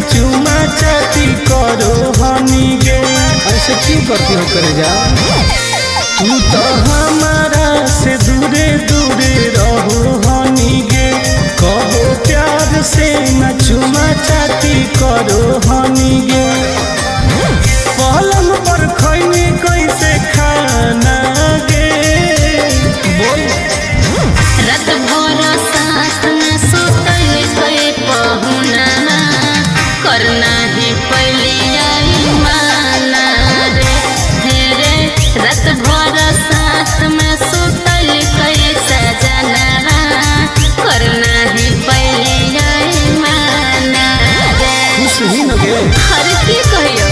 चुमा चाटी करो हनी गे। ऐसे क्यों करती हो करे जा? तू तो हमारा से दूरे दूरे रहो हनी गे। कहो प्यार से न चुमा चाटी करो हनी गे। पलंग पर खैनी कैसे खाना गे। बोल रात भर साथ में सुतल के पहुना करना ही पहली आई माना रे। रात भर साथ में सुतल के सजना करना ही पहली आई माना रे। खुश ही न गे। हर की कहियो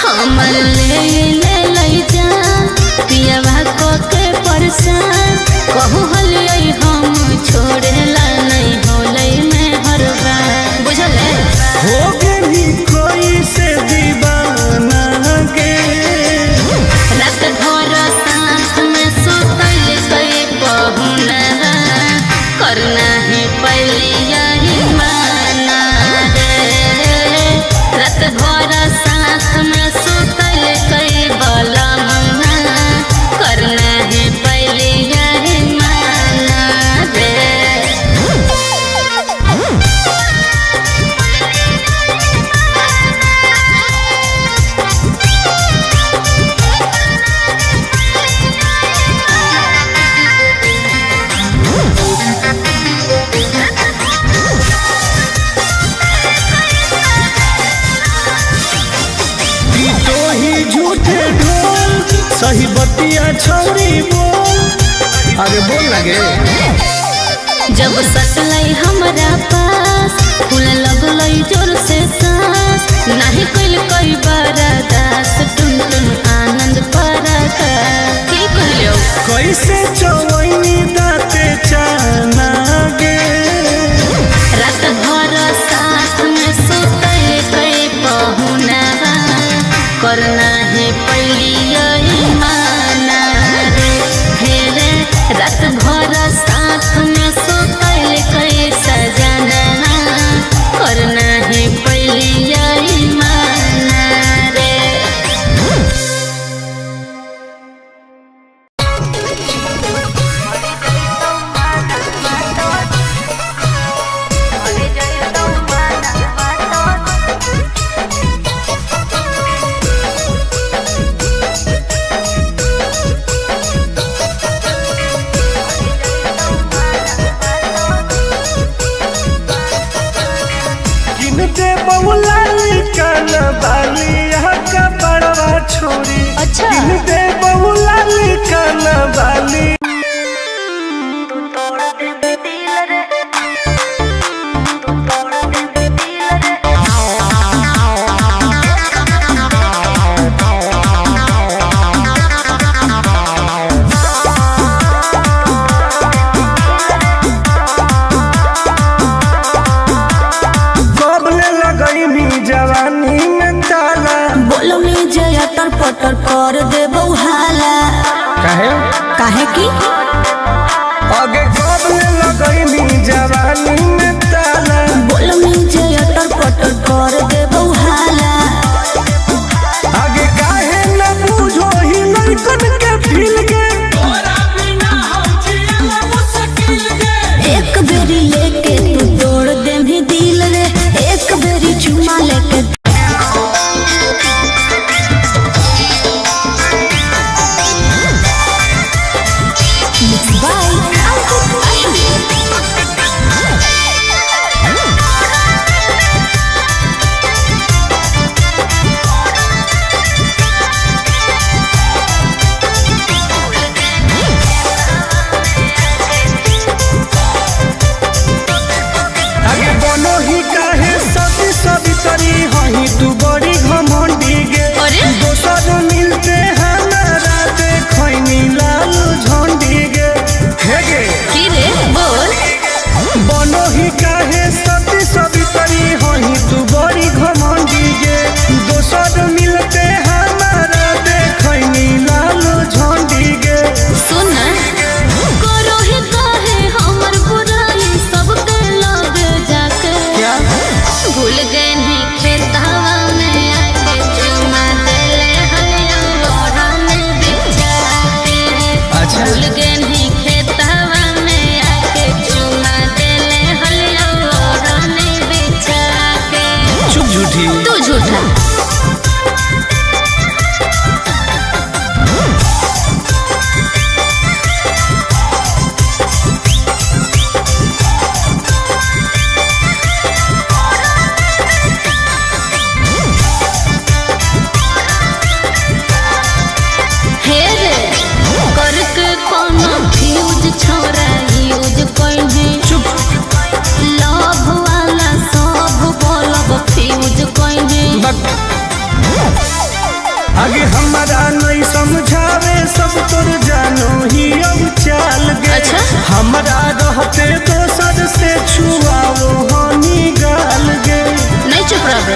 हमर ले जा पियावा को के परसान कहू हलियै हम छोड़ेला नहीं होलै मैं हर बार बुझले हो गई कोई से दीवाना गे। रात भर साथ में सुतल के पहुना करना ही पहली आई माना रे। रात भर साथ में सुतल के बलम करना ही पहली आई माना रे। तो ही झूठे ढोल सही बतिया छौरी बोल। आगे बोल लगे। जब सटलै हमरा पास फूल लगलै जोर से सांस नहीं कइल कई बरदास टुन टुन आनंद परका की कहलियो कैसे चवैनी दाते चाना गे। रात भर साथ में सुतल के पहुना करना है पहली आई माना रे। रात भर साथ में सुतल के सजना करना है पहली आई माना रे। गिनते बउला कान बाली यहाँ का बड़वा छोरी। अच्छा। गिनते बउला कान बाली। जवानी में ताला बोलो में जया टरपटर कर दे बउहाला काहे की आगे कब लगैनी जवानी में ताला। बोलो में जया टरपटर कर दे बउहाला आगे काहे न बुझो ही लड़कन के फील के। एक बेरी लेके तू तोड़ दे भी दिल रे। एक बेरी चुमा लेके आगे हमारा नहीं समझावे सब तोर जानो ही अब चाल गे। अच्छा? हमारा रहते दोसर से छुआओ हनी गाल गे। नहीं चुप रह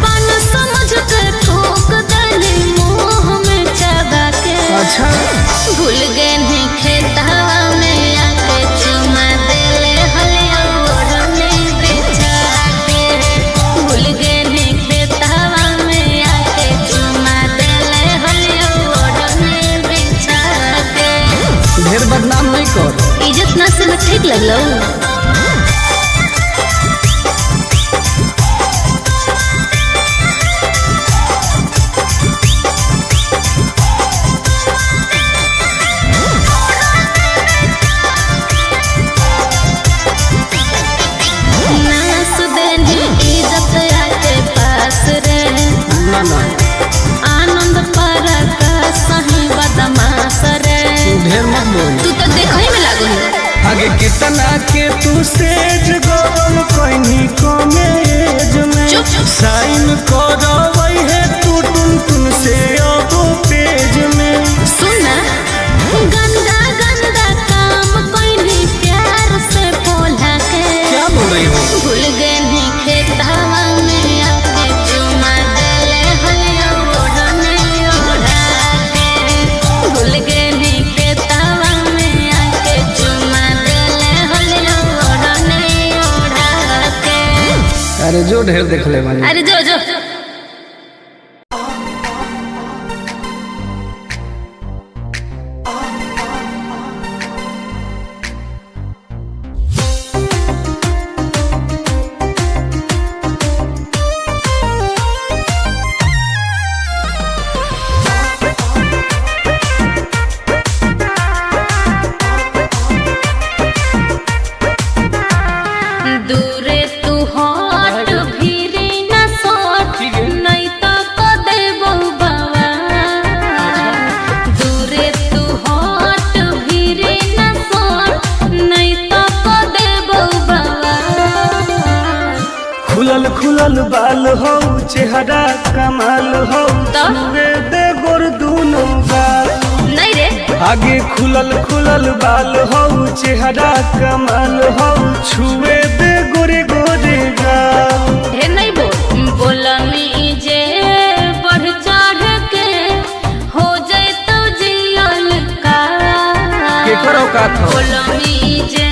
पान समझ कर ठोक दले मुंह में चबा के। अच्छा भूल गए नहीं खेतवा में आके चुमा देले हलिया ओढ़ने बिछा के। भूल गए नहीं खेतवा में आके चुमा देले हलिया ओढ़ने बिछा के। ढेर बदनाम नहीं कर। इज्जत ना से ठीक लगलो। आनंद पर सही बदमाश रे। ढेर मत बोल। तू तो देखई में लागो है। आगे कितना के तू सेज गोल कोई कमे एज में। चुप। साइन करवई है तू टुन टुन से अब पेज में। सुन गंदा गंदा काम कोई प्यार से बोला के। क्या बोल रही हो? भूल गए नहीं खेतवा में आके चुमा देले हलिया ओढ़ने ओढ़ा के। भूल गए नहीं खेतवा में आके चुमा देले हलिया ओढ़ने ओढ़ा के। अरे जो ढेर देख ले मानी। अरे जो जो दूरे तू हट भीरे न सोट नहीं तो को देबो बाबा। दूरे तू हट भीरे न सोट नहीं तो को देबो बाबा। खुलल खुलल बाल हो चेहरा कमाल हो तो? छुए दे गोर दूनो गाल। नहीं रे आगे खुलल खुलल बाल हो चेहरा कमाल हो छुए दे गोरे गोरे गाल। हे नहीं बोला मी जे बढ़ चढ़ के हो जाए तो जियल का। के करो का था? बोला मी जे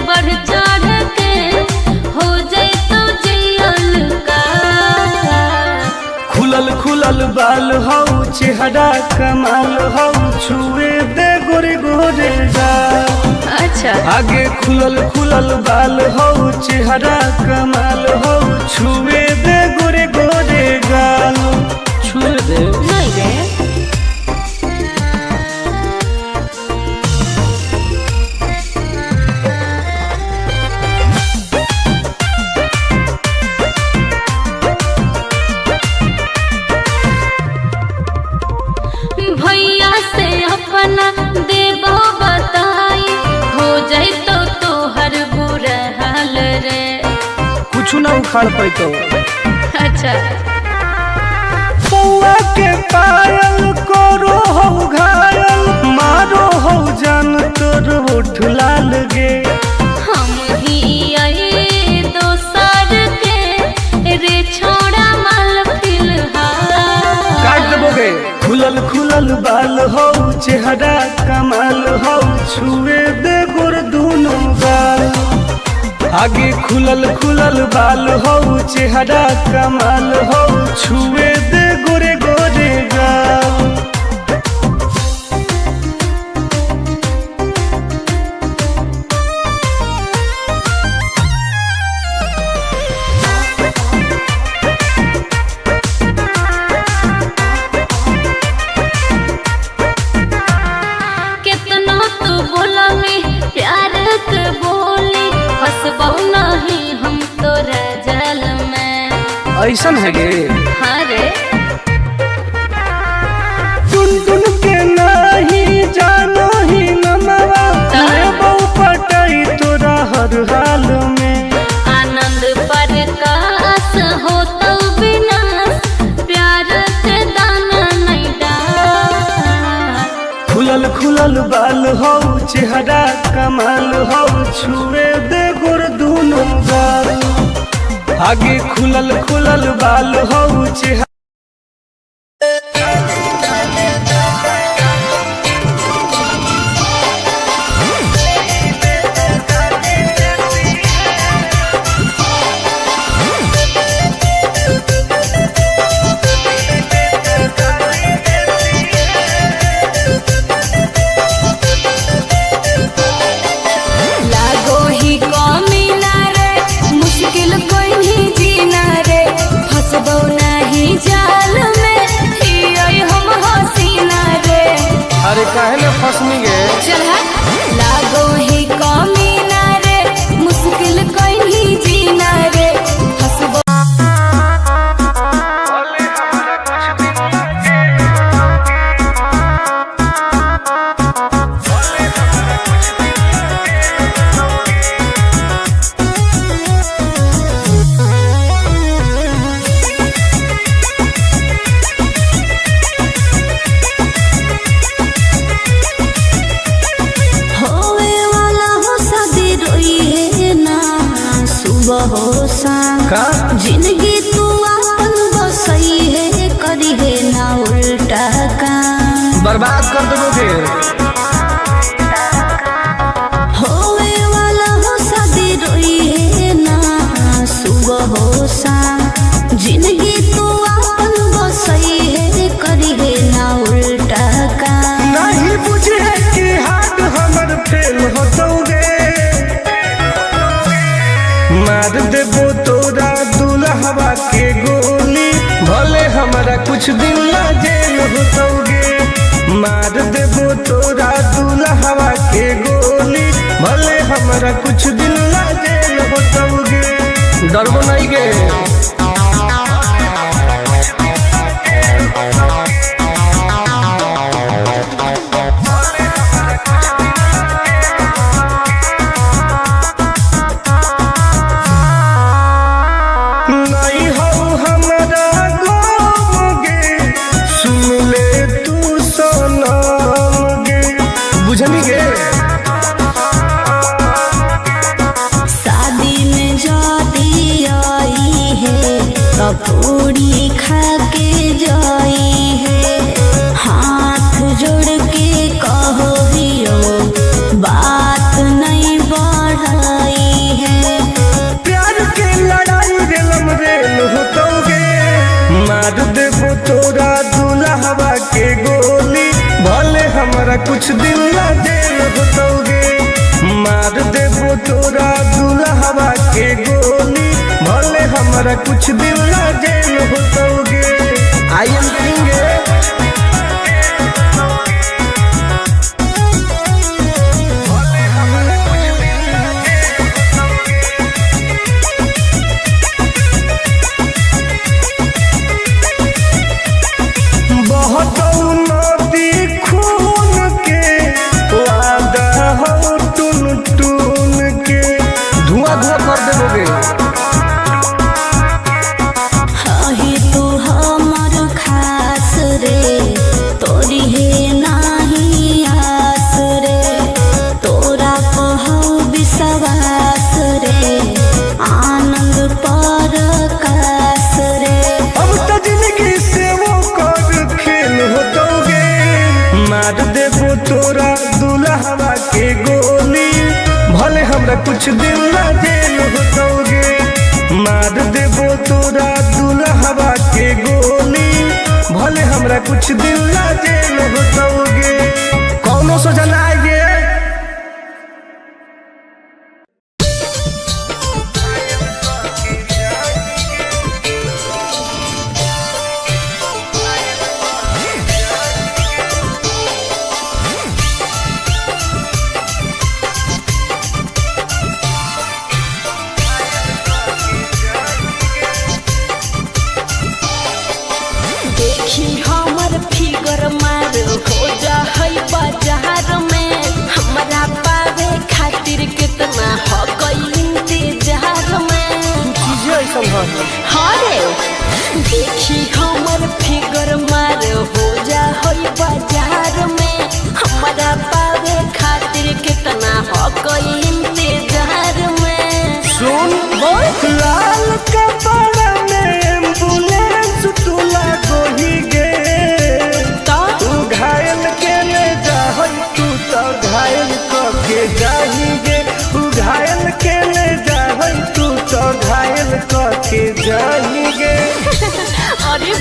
बढ़ चढ़ के हो जाए तो जियल का। खुलल खुलल बाल हो चेहरा कमाल हो छुए दे गोरे गोरे गाल। अच्छा आगे खुलल खुलल बाल हो चेहरा कमाल हो छुए दे गोरे गोरे गाल। छुए दे। नहीं रे भैया से अपना देबो बताई हो जाए तो तोहर बुरा हाल रे। कुछ ना उखाड़ पैतो। अच्छा पौआ के पायल करो हो घायल मारो हो जान तोर ओठ लाल गे। हम ही आई दोसर के रे छोड़ा माल फिलहाल। काट देबोगे। खुलल खुलल बाल हो चेहरा कमाल हो छुए दे गोर दूनो गाल। आगे खुलल खुलल बाल हो चेहरा कमाल हो छुए दे गोरे गोरे गाल। कितना तू बोला में प्यार के बोली हंसबो नहीं हम तोरा जाल में। ऐसन है गे। हाँ रे टुन टुन के नहीं जानो ही नमवा बहु पटाई तोरा हर हाल में। आनंद प्रकाश हो तो विनाश प्यार के दाना चेहरा कमाल हो छुए दे गोर दोनों गाल आगे खुलल खुलल बाल हो चेहरा अरे काहे न फसनी गे चल लागो ही कमीना रे मुश्किल कोई नहीं जीना रे हंसबो का जिंदगी तू अपन बसई है करी है ना उल्टा काम बर्बाद कर दोगे होवे वाला हो शादी रोई है ना सुबह हो शाम जिंदगी तू अपन बसई है करी है ना उल्टा काम नहीं बुझे कि हाथ हमर फेल होतोगे मार देबो तोरा दुल्हवा के गोली भले हमारा कुछ दिन ना जेल होतोगे मार देबो तोरा दुल्हवा के गोली भले हमारा कुछ दिन ना जेल होतोगे डरबो नहीं गे बुझनी गे शादी में जाती आई है कपूरी खा के जाई है हाथ जोड़ के कहो हियो बात नहीं बढ़ाई है प्यार के लड़ाई रेलम रेल होतोगे मार देबो तोरा दुल्हवा के गोली भले हमारा कुछ दिन ना जेल होतोगे मार देबो तोरा दुल्हवा के गोली भले हमारा कुछ दिन ना जेल होतोगे आई एम करेंगे बहुत नदी खून के वादा हो टून टून के धुआं धुआं कर देबोगे ही तू हमर खास रे तोरी है नाही आस रे तोरा कहौ विश्वास रे आनंद पर कास रे अब तो जिंदगी से वो कर खेल होतोगे मार देबो तोरा दुल्हवा के गोली भले हमरा कुछ दिन ना जेल होतोगे मार देबो तोरा दुल्हवा के गोली भले हमरा कुछ दिन ना जेल होतोगे कौनो सजा ना आएगे देखी हमर फिगर मार हो जा है बाजार में हमरा पावे खातिर कितना हो गई इंतजार में चीजें ऐसा हरे देखी हमर फिगर मार हो जा है बाजार में हमरा पावे खातिर के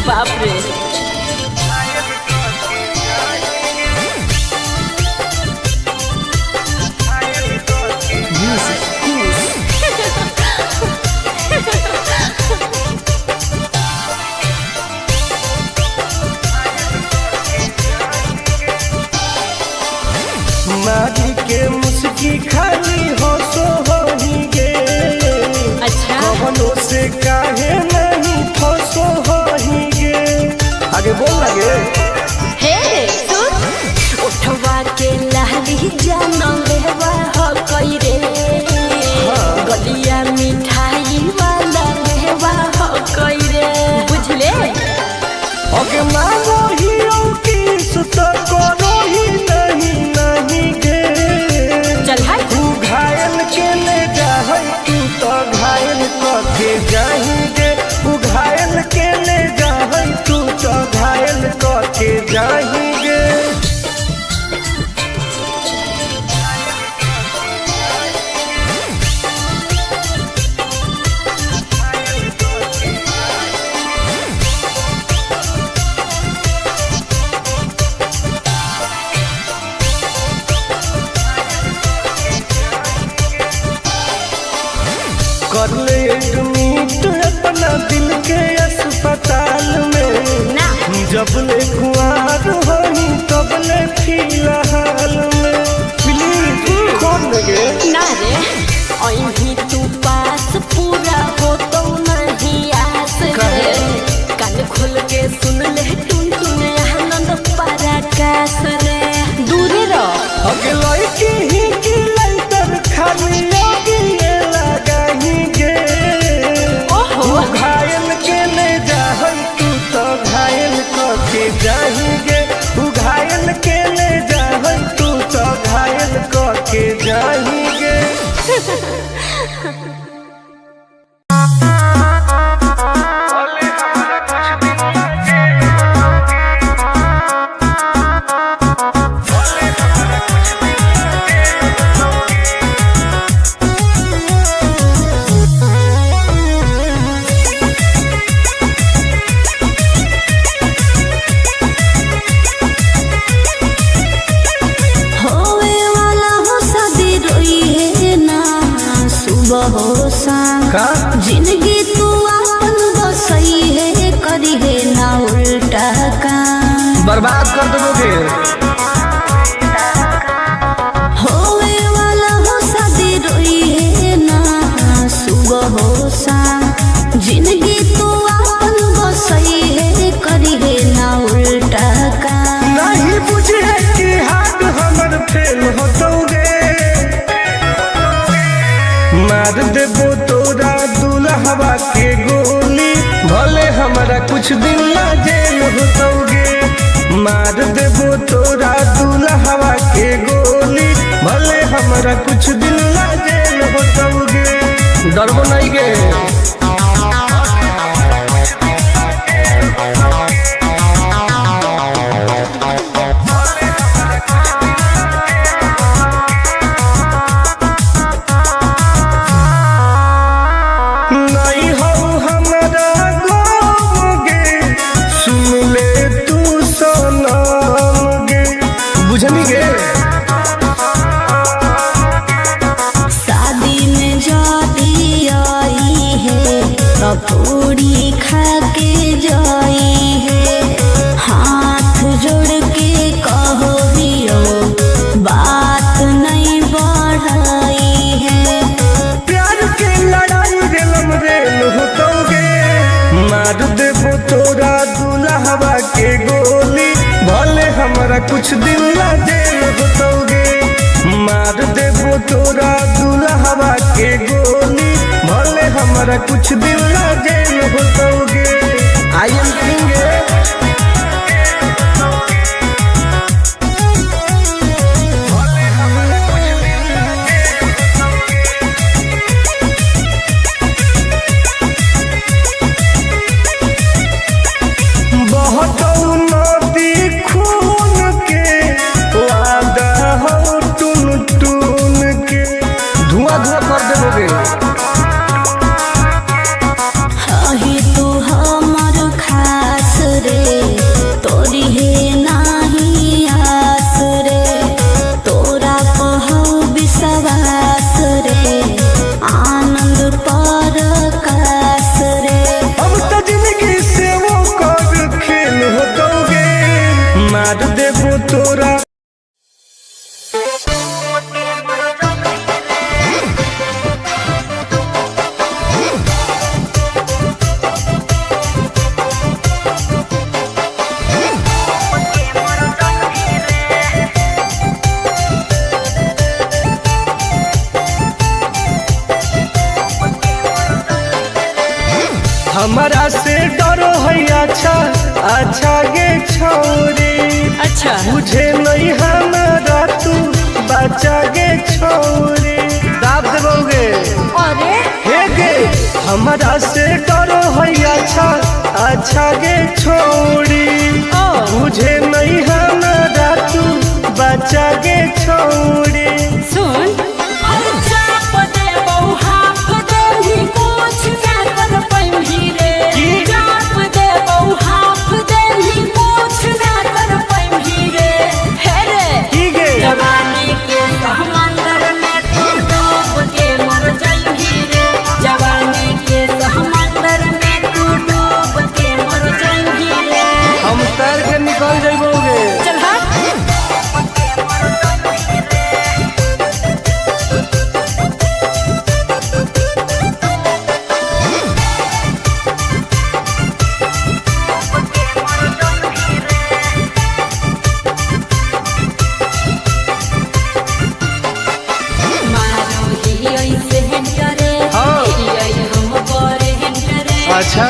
बाप रे। मारी के मुस्की खाली हंसो होही गे। अच्छा कवनो से काहे नहीं फंसो होही गे। आगे बोल लगे हे सुन उठवा के लहरी जानो लेवा हो कोई रे। गलिया मिठाई वाला लेवा हो कोई रे बुझले। ओके मानो ही की सुत करो ही नहीं गे। चल हाय तू घायल के ले जाहै तू तो घायल कके जाएंगे। तू घायल के ले जाहै तू तो घायल कके जाएंगे। कर ले एडमिट अपना दिल के अस्पताल में ना जब ले कुआर होही तब ले फिलहाल में। प्लीज खोल लगे ना रे अभी तू पास पूरा हो तो नहीं आस रे। कान खोल के सुन ले टुन टुन आनंद पराकाश रे। दूरे रह अगे लड़की ही की लंतर खाली लगी लगाही गे। ओहो तू घायल के ले जाहै तू तो घायल कके जाएंगे। तू घायल के ले जाहै तू तो घायल कके जाएंगे। होवे वाला हो शादी रोई है ना सुबह हो शाम। का जिंदगी तू अपन बसई है करी है ना उल्टा काम। बर्बाद कर दोगे। होवे वाला हो शादी रोई है ना सुबह हो शाम। जिंदगी तू अपन बसई है करी है ना उल्टा काम। नहीं बुझे कि हाथ हमर फेल होतोगे। मार देबो तोरा दुल्हवा के गोली भले हमारा कुछ दिन ला जेल होतोगे। मार देबो तोरा दुल्हवा के गोली भले हमारा कुछ दिन ला जेल होतोगे। डरबो नहीं गे। नहीं हो हमारा गोगे सुन ले तू सनम गे। बुझनी गे शादी में जाती आई है तो पूरी खा के जाई है। हाथ जोड़ के कहो दियो बात नहीं बढ़ाई है। प्यार के लड़ाई रेलम रेल होतोगे। मार देबो तोरा दुल्हवा के गोली भले हमारा कुछ दिन ला जेल होतोगे। मार देबो तोरा दुल्हवा के गोली भले हमारा कुछ दिन ला जेल होतोगे। I am king. बहुत नदी खून के वादा हो टुन टुन के। धुआं धुआं कर देबोगे। अही तू हमर खास छोड़ी है नाही आस रे तोरा कहू विश्वास रे आनंद पर कास रे अब तो जिंदगी से वो कर खेल हो दोगे मार देबो तोरा। हमारा से डरो है अच्छा अच्छा गे छोरी अच्छा मुझे नहीं हमारा तू बचा गे छोरी दाब देबोगे अरे हे गे हमारा से डरो है अच्छा अच्छा गे छोरी मुझे नहीं हमारा तू बचा गे छोरी। सुन निकल जाइबोगे चल अच्छा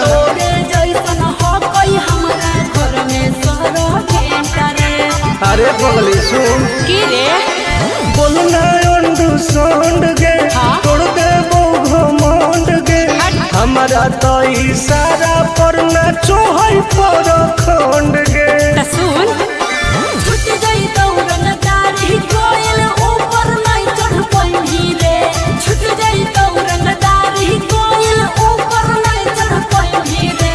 अरे पगली सुन की रे बोलना अंडू सोंड गे तोड़ दे वो घमंड गे हमारा तो इशारा पर ना चोहई पर खंड गे सुन छूट गई दौड़न दारी कोयल ऊपर नहीं चढ़ पाई रे छूट गई दौड़न दारी कोयल ऊपर नहीं चढ़ पाई रे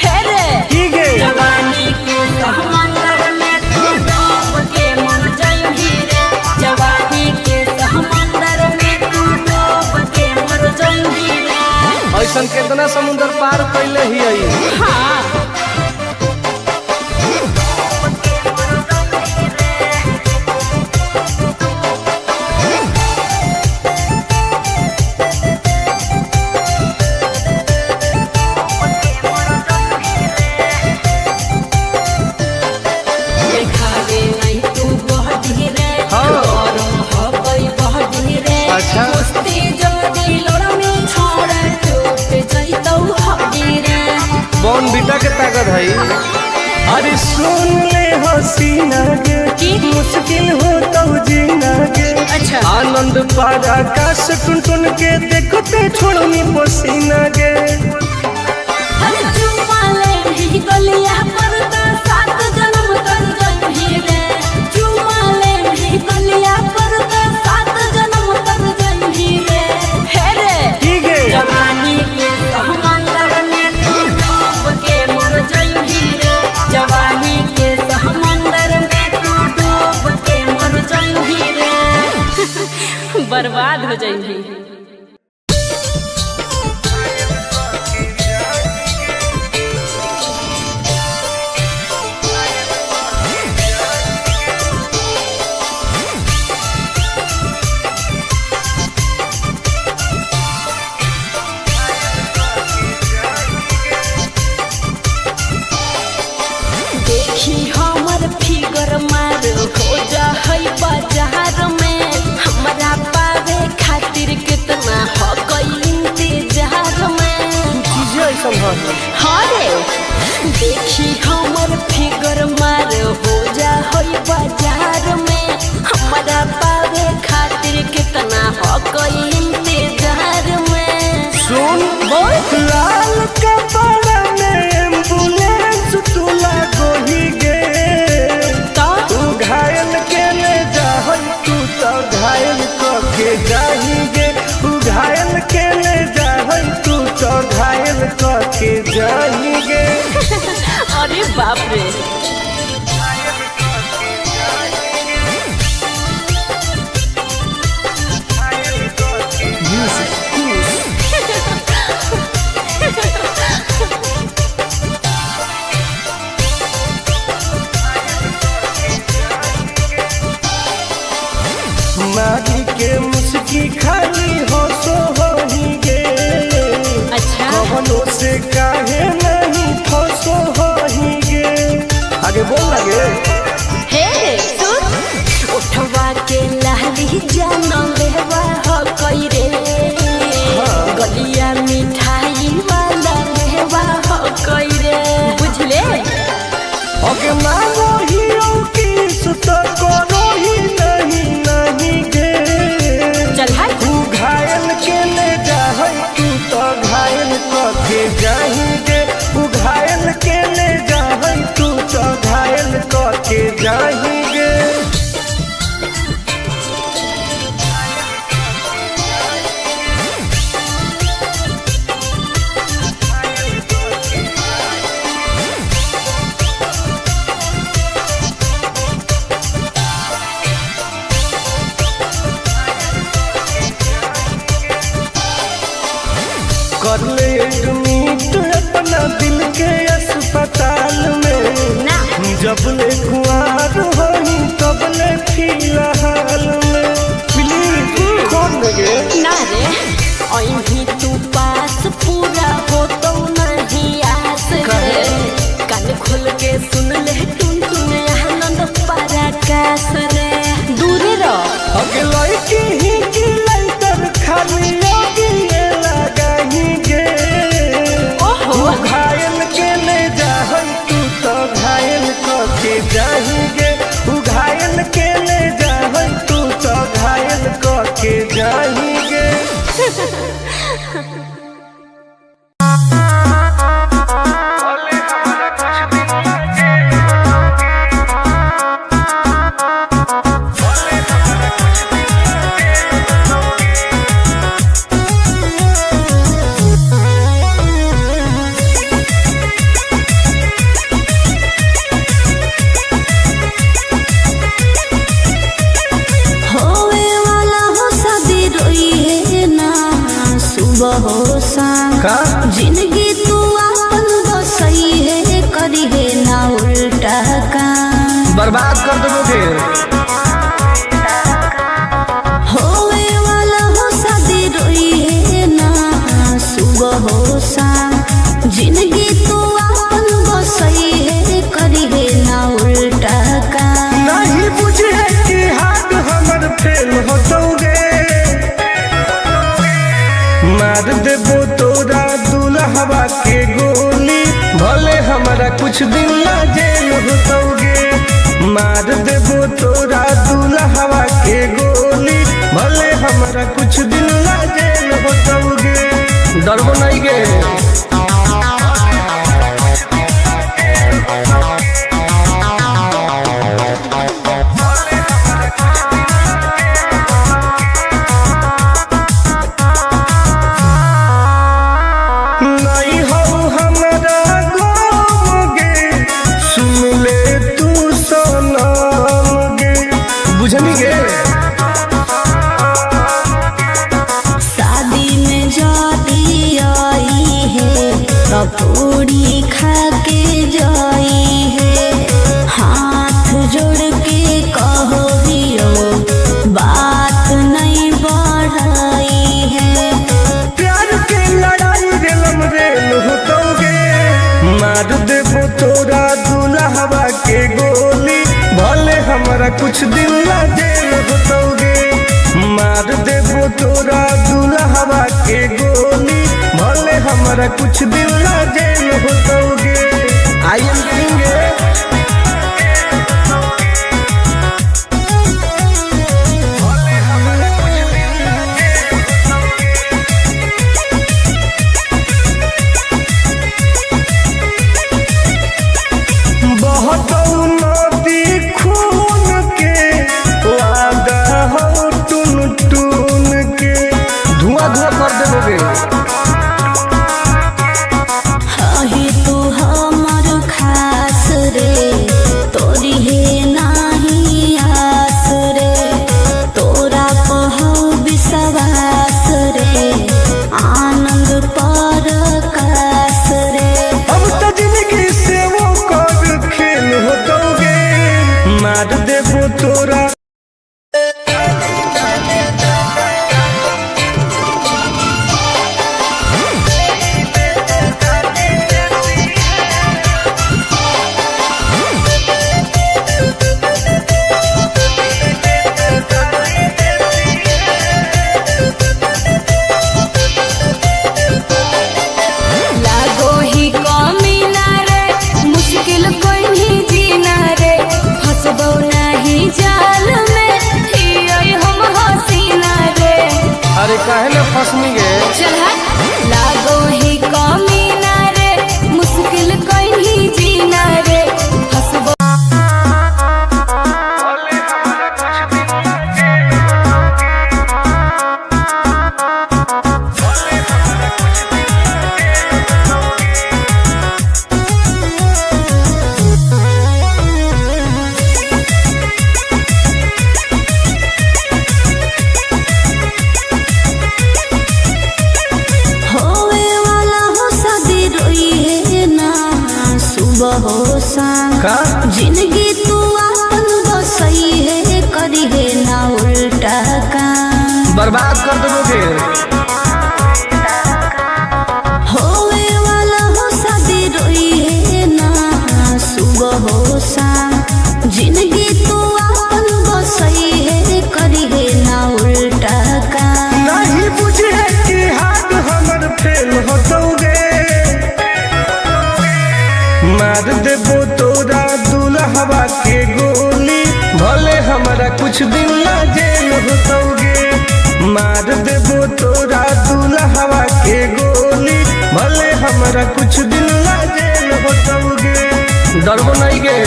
हे रे की गे जवानी के समंदर में तू डूब के मर जाई रे जवानी के समंदर में तू डूब के मर जाई रे ऐसा कितना समुद्र पार कैले ही आई। हाँ अच्छा बॉन बीटा के ताकत है। अरे सुन ले हसीना गे मुश्किल हो तो जीना गे अच्छा आनंद पारा आकाश टुन टुन के देखते छोड़नी पसीना गे गलिया पर सात जन्म कर गई रे चुमाले भी गलिया पर सात जन्म कर गई रे हे रे की गे जवानी के समंदर में तू डूब के मर जाई रे जवानी के समंदर में तू डूब के मर जाई रे बर्बाद हो जाएगी। देखी हमर फिगर मार हो जा है बाजार में हमरा पावे खातिर कितना हो गई इंतजार में चीजें ऐसा है। हाँ रे देखी हमर फिगर मार हो जा है बाजार में हमरा पावे खातिर कितना हो गई इंतजार में सुन बोल लाल कपड़ा में एम्बुलेंस तू लागो ही गे तो तू घायल के ले जा तू तो घायल के जाही गे तू घायल के ले जा तू तो घायल के जाही गे अरे बाप रे गे मुस्की खाली हंसो होही गे अच्छा कवनो से काहे नहीं फंसो होही गे आगे बोल लगे हे सुन उठवा के लहरी जानो लेवा हो कोई रे गलिया मिठाई वाला लेवा हो कोई रे बुझले ओके मांगो हीरो किस तो करो ही नहीं गे चल हाय तू घायल के ले जाए तू तो घायल के जाएंगे तू घायल के ले जाए तू तो घायल के जाएंगे कर ले एडमिट अपना दिल के अस्पताल में ना जब ले कुआर होई तब ले फिलहाल में प्लीज कौन लगे ना रे अहीं तू पास पूरा हो तो नहीं आस रे कान खोल के सुन ले टुन टुन आनंद पराकाश रे दूर रह अगे लड़की ही की लंतर खाली योगी ये लगाही गे ओहो तू घायल के ले जाए तू तो घायल के जाएंगे तू घायल के ले जाए तू तो घायल के जाएंगे होवे वाला हो शादी रोई है ना सुबह हो शाम का जिंदगी तू अपन बसई है करी है ना उल्टा काम बर्बाद कर दोगे होवे वाला हो शादी रोई है ना सुबह हो शाम जिंदगी तू अपन बसई है करी है ना उल्टा काम नहीं बुझे कि हाथ हमर फेल होतोगे मार देबो तोरा दुल्हवा के गोली भले हमारा कुछ दिन ला जेल होतोगे मार देबो तोरा दुल्हवा के गोली भले हमारा कुछ दिन ला जेल होतोगे डरबो नहीं गे नहीं हो हमारा गाम गे सुन ले तू सनम गे बुझनी गे शादी में जाती आई है तो पूरी खा के जाई है हाथ जोड़ के कहो हियो बात नहीं बढ़ाई है प्यार के लड़ाई रेलम रेल होतोगे मार देबो तोरा दुल्हवा के गोली भले हमारा कुछ दिन ला जेल होतोगे मार देबो तोरा दुल्हवा के गोली भले हमारा कुछ दिन ला जेल होतोगे आई एम किंग बहुत नदी खून के वादा हो टून टून के धुआं धुआं कर दोगे अही तू हमर खास रे तोरी है नाही आस रे तोरा पहु विश्वास रे आनंद पर कास रे अब तो जिंदगी से वो कर खेल होतोगे का जिंदगी तू अपन बसई है करी है ना उल्टा काम बर्बाद कर देबोगे। होवे वाला हो शादी रोई है ना सुबह हो शाम जिंदगी तू अपन बसई है करी है ना उल्टा काम नहीं बुझे कि हाथ हमर फेल होतोगे मार देबो तोरा दुल्हवा के गोली भले हमारा कुछ दिन ला जेल होतोगे मार देबो तोरा दुल्हवा के गोली भले हमारा कुछ दिन ला जेल होतोगे। डरबो नहीं गे।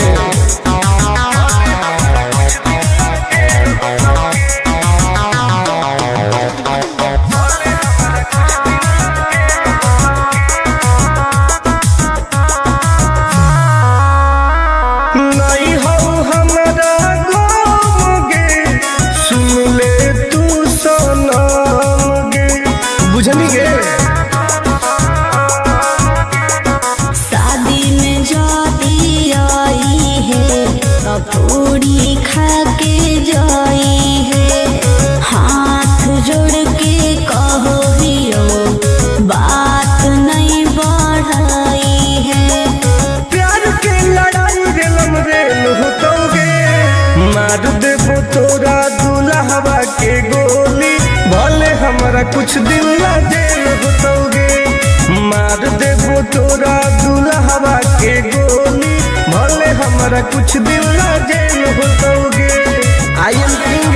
नहीं हो हमारा गम गे सुन ले तू सनम गे बुझनी गे। शादी में जाती आई है तब पूरी खा के जाई है हाथ जोड़ के कहो हियो बात नहीं बढ़ाई है प्यार के लड़ाई रेलम रेल होतोगे मार देबो तोरा दुल्हवा के गोली भले हमारा कुछ दिन ला जेल होतोगे मार देबो तोरा दुल्हवा के गोली भले हमारा कुछ दिन ला जेल होतोगे। आई एम किंग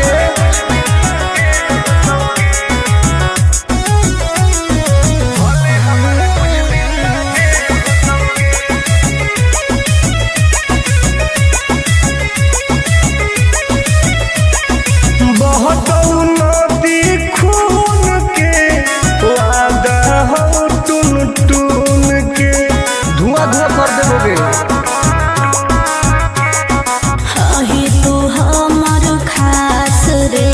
बहतौ नदी खून के वादा हो टून टून के धुआं धुआं कर देबोगे। हाही तू हमर खास रे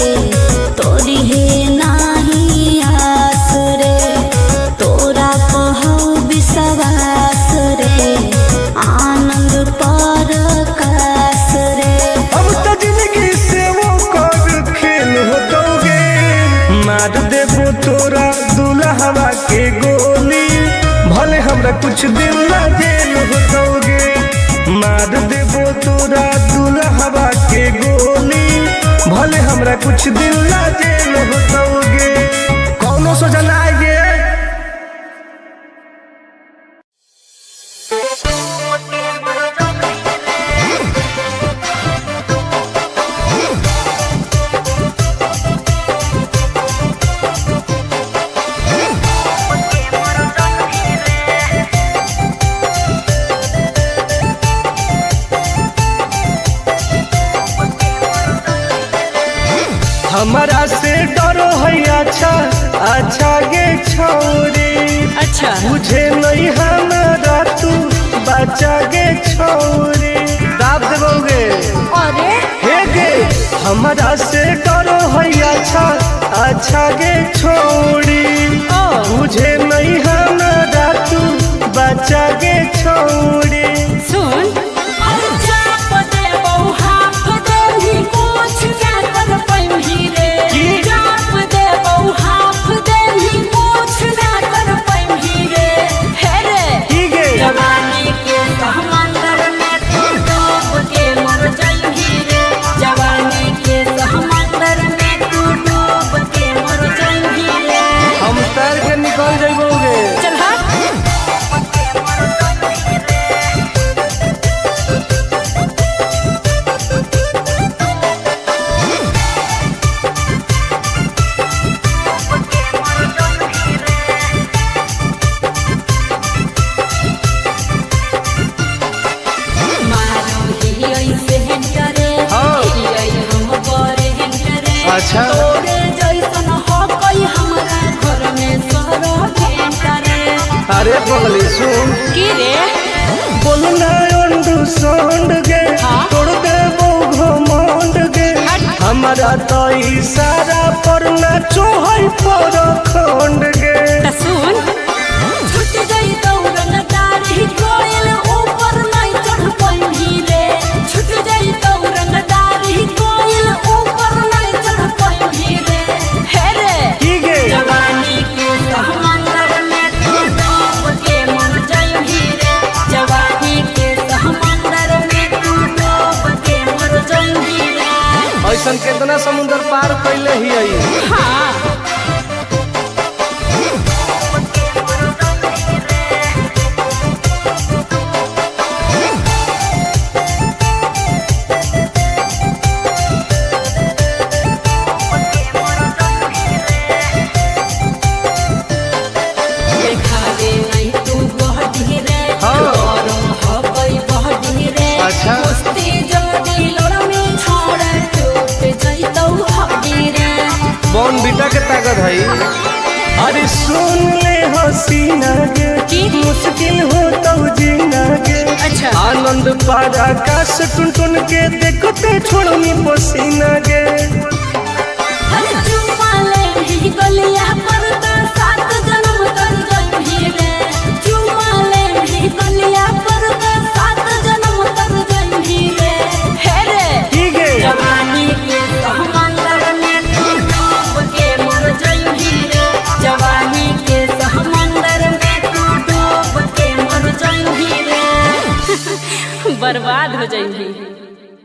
तोरी है नाही आस रे तोरा कहौ विश्वास रे आनंद पर कास रे अब तो जिंदगी से वो कर खेल होतोगे मार देबो तोरा दुल्हवा के गोली भले हमरा कुछ दिन ला जेल होतोगे मार देबो तोरा दुल्हवा के गोली भले हमरा कुछ दिन ला जेल होतोगे। कौनो सोचा ना आएगे। हमारा से डरो है अच्छा अच्छा गे छोरी अच्छा मुझे नहीं हमारा तू बचा गे छोरी दाब देबोगे। अरे हे गे हमारा से डरो है अच्छा अच्छा गे छोरी मुझे नहीं हमारा तू बचा गे छोरी सुन की गे जवानी के समंदर में तू डूब के मर जाएगी रे जवानी के समंदर में तू डूब के मर जाएगी रे हम तैर के निकल जाइबोगे। चल हट अच्छा तोरे जैसन हो कोई हमारा घर में सरो भेंटरे अरे पगली सुन की रे बोलना अंडू सांड गे तोड़ दे वो घमंड गे हमारा तो इशारा पर नाचो है पर खंड गे सुन छूट गई दौड़न दारी कोयल ऊपर नहीं चढ़ पाई कितना समुंदर पार कैले ही आई। हाँ अच्छा बॉन बीटा के ताकत है। अरे सुन ले हसीना के मुश्किल हो तो जीना के। अच्छा आनंद पार आकाश टुन टुन के देखते छोड़नी पसीना के। बर्बाद हो जाएगी।